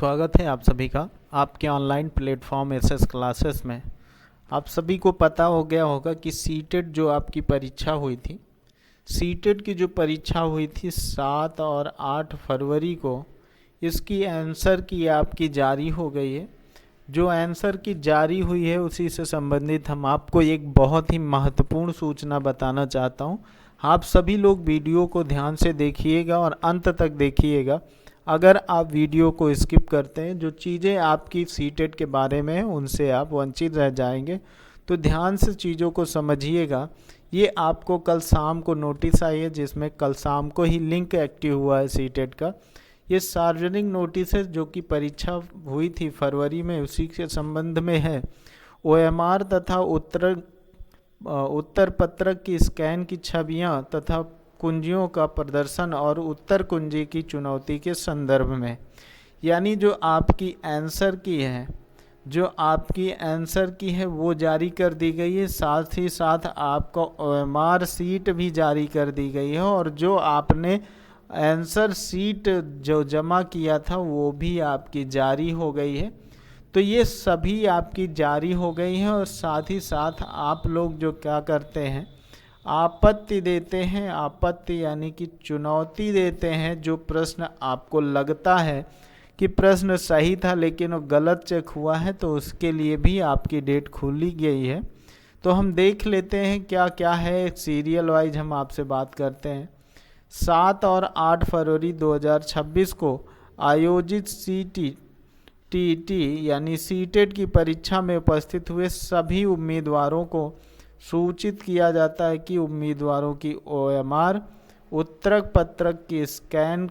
स्वागत है आप सभी का आपके ऑनलाइन प्लेटफॉर्म एसएस क्लासेस में। आप सभी को पता हो गया होगा कि सीटेट जो आपकी परीक्षा हुई थी, सीटेट की जो परीक्षा हुई थी 7 और 8 फरवरी को, इसकी आंसर की आपकी जारी हो गई है। जो आंसर की जारी हुई है उसी से संबंधित हम आपको एक बहुत ही महत्वपूर्ण सूचना बताना चाहता हूँ। आप सभी लोग वीडियो को ध्यान से देखिएगा और अंत तक देखिएगा। अगर आप वीडियो को स्किप करते हैं, जो चीज़ें आपकी सीटेट के बारे में हैं उनसे आप वंचित रह जाएंगे। तो ध्यान से चीज़ों को समझिएगा। ये आपको कल शाम को नोटिस आई है, जिसमें कल शाम को ही लिंक एक्टिव हुआ है सीटेट का। ये सार्वजनिक नोटिस है जो कि परीक्षा हुई थी फरवरी में, उसी के संबंध में है। ओएमआर तथा उत्तर पत्रक की स्कैन की छवियां तथा कुंजियों का प्रदर्शन और उत्तर कुंजी की चुनौती के संदर्भ में, यानी जो आपकी आंसर की है वो जारी कर दी गई है। साथ ही साथ आपका ओएमआर सीट भी जारी कर दी गई है, और जो आपने आंसर सीट जो जमा किया था वो भी आपकी जारी हो गई है। तो ये सभी आपकी जारी हो गई है, और साथ ही साथ आप लोग जो क्या करते हैं, आपत्ति देते हैं। आपत्ति यानी कि चुनौती देते हैं। जो प्रश्न आपको लगता है कि प्रश्न सही था लेकिन वो गलत चेक हुआ है, तो उसके लिए भी आपकी डेट खोली गई है। तो हम देख लेते हैं क्या क्या है, सीरियल वाइज हम आपसे बात करते हैं। 7 और 8 फरवरी 2026 को आयोजित सीटीटी यानी सीटेट की परीक्षा में उपस्थित हुए सभी उम्मीदवारों को सूचित किया जाता है कि उम्मीदवारों की ओएमआर, उत्तर पत्रक की स्कैन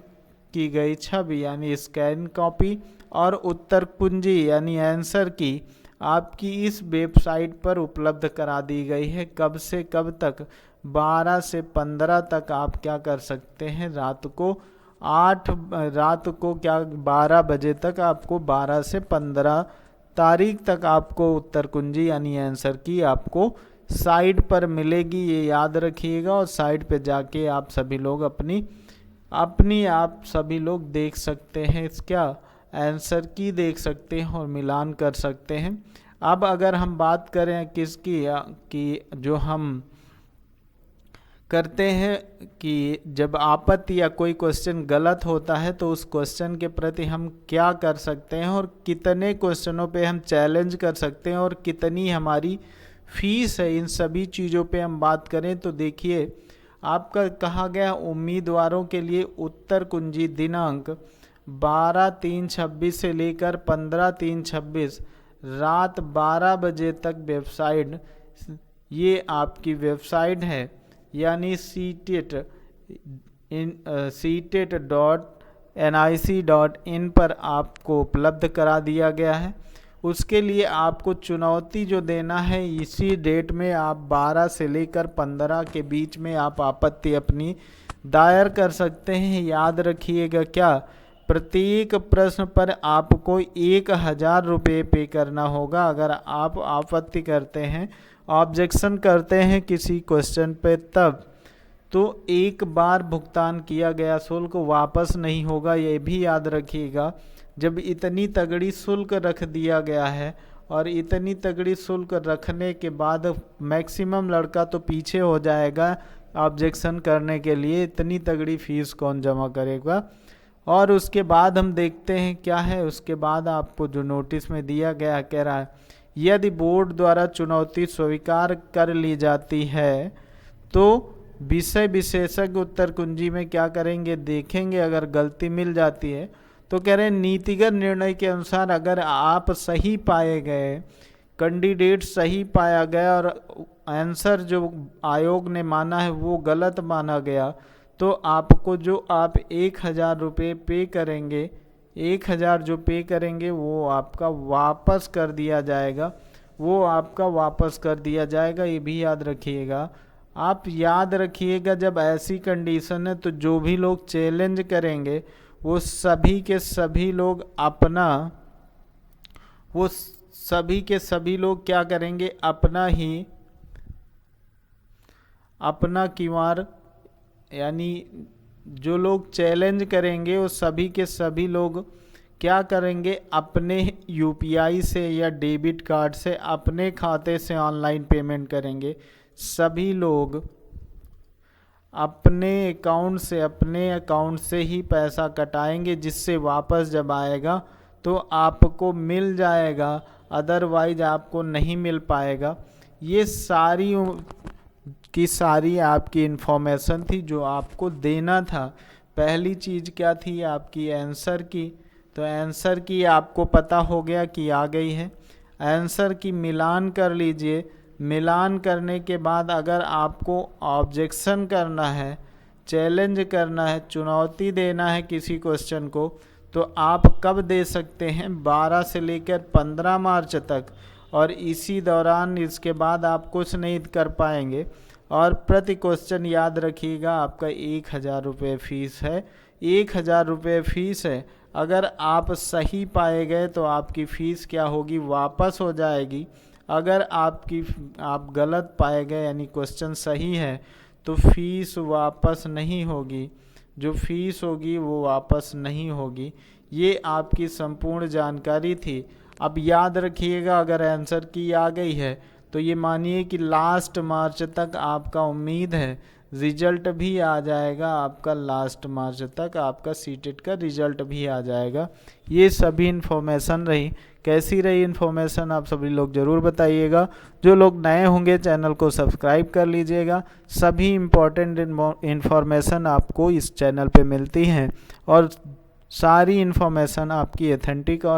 की गई छवि यानी स्कैन कॉपी और उत्तर कुंजी यानी आंसर की आपकी इस वेबसाइट पर उपलब्ध करा दी गई है। कब से कब तक? 12 से 15 तक आप क्या कर सकते हैं, रात को क्या 12 बजे तक आपको, 12 से 15 तारीख तक आपको उत्तर कुंजी यानी आंसर की आपको साइट पर मिलेगी। ये याद रखिएगा, और साइट पे जाके आप सभी लोग अपनी आप सभी लोग देख सकते हैं, क्या आंसर की देख सकते हैं और मिलान कर सकते हैं। अब अगर हम बात करें किसकी कि जो हम करते हैं कि जब आपत्ति या कोई क्वेश्चन गलत होता है तो उस क्वेश्चन के प्रति हम क्या कर सकते हैं, और कितने क्वेश्चनों पे हम चैलेंज कर सकते हैं, और कितनी हमारी फीस है, इन सभी चीज़ों पे हम बात करें तो देखिए आपका कहा गया उम्मीदवारों के लिए उत्तर कुंजी दिनांक 12/3/26 से लेकर 15/3/26 रात 12 बजे तक वेबसाइट, ये आपकी वेबसाइट है यानी CTET.nic.in पर आपको उपलब्ध करा दिया गया है। उसके लिए आपको चुनौती जो देना है, इसी डेट में आप 12 से लेकर 15 के बीच में आप आपत्ति अपनी दायर कर सकते हैं। याद रखिएगा, क्या प्रत्येक प्रश्न पर आपको 1000 रुपये पे करना होगा। अगर आप आपत्ति करते हैं, ऑब्जेक्शन करते हैं किसी क्वेश्चन पे, तब तो एक बार भुगतान किया गया शुल्क वापस नहीं होगा। ये भी याद रखिएगा। जब इतनी तगड़ी शुल्क रख दिया गया है, और इतनी तगड़ी शुल्क रखने के बाद मैक्सिमम लड़का तो पीछे हो जाएगा ऑब्जेक्शन करने के लिए, इतनी तगड़ी फीस कौन जमा करेगा। और उसके बाद हम देखते हैं क्या है। उसके बाद आपको जो नोटिस में दिया गया कह रहा है, यदि बोर्ड द्वारा चुनौती स्वीकार कर ली जाती है तो विषय विशेषज्ञ उत्तर कुंजी में क्या करेंगे, देखेंगे। अगर गलती मिल जाती है तो कह रहे हैं नीतिगत निर्णय के अनुसार अगर आप सही पाए गए, कैंडिडेट सही पाया गया और आंसर जो आयोग ने माना है वो गलत माना गया, तो आपको जो आप 1000 रुपये पे करेंगे, 1000 जो पे करेंगे वो आपका वापस कर दिया जाएगा। ये भी याद रखिएगा। आप याद रखिएगा, जब ऐसी कंडीशन है तो जो भी लोग चैलेंज करेंगे वो सभी के सभी लोग क्या करेंगे, अपना क्यूआर, यानी जो लोग चैलेंज करेंगे वो सभी के सभी लोग क्या करेंगे, अपने यूपीआई से या डेबिट कार्ड से अपने खाते से ऑनलाइन पेमेंट करेंगे। सभी लोग अपने अकाउंट से ही पैसा कटाएंगे, जिससे वापस जब आएगा तो आपको मिल जाएगा, अदरवाइज आपको नहीं मिल पाएगा। ये सारी की सारी आपकी इन्फॉर्मेशन थी जो आपको देना था। पहली चीज़ क्या थी आपकी, आंसर की। तो आंसर की आपको पता हो गया कि आ गई है। आंसर की मिलान कर लीजिए। मिलान करने के बाद अगर आपको ऑब्जेक्शन करना है, चैलेंज करना है, चुनौती देना है किसी क्वेश्चन को, तो आप कब दे सकते हैं, 12 से लेकर 15 मार्च तक। और इसी दौरान इसके बाद आप कुछ नहीं कर पाएंगे। और प्रति क्वेश्चन याद रखिएगा आपका 1000 रुपये फ़ीस है। 1000 रुपये फ़ीस है। अगर आप सही पाए गए तो आपकी फ़ीस क्या होगी, वापस हो जाएगी। अगर आप गलत पाए गए यानी क्वेश्चन सही है तो फ़ीस वापस नहीं होगी। जो फ़ीस होगी वो वापस नहीं होगी। ये आपकी संपूर्ण जानकारी थी। अब याद रखिएगा, अगर आंसर की आ गई है तो ये मानिए कि लास्ट मार्च तक आपका उम्मीद है रिजल्ट भी आ जाएगा आपका। लास्ट मार्च तक आपका सीटेट का रिजल्ट भी आ जाएगा। ये सभी इन्फॉर्मेशन रही। कैसी रही इन्फॉर्मेशन आप सभी लोग ज़रूर बताइएगा। जो लोग नए होंगे चैनल को सब्सक्राइब कर लीजिएगा। सभी इम्पोर्टेंट इन्फॉर्मेशन आपको इस चैनल पे मिलती हैं और सारी इन्फॉर्मेशन आपकी ऑथेंटिक और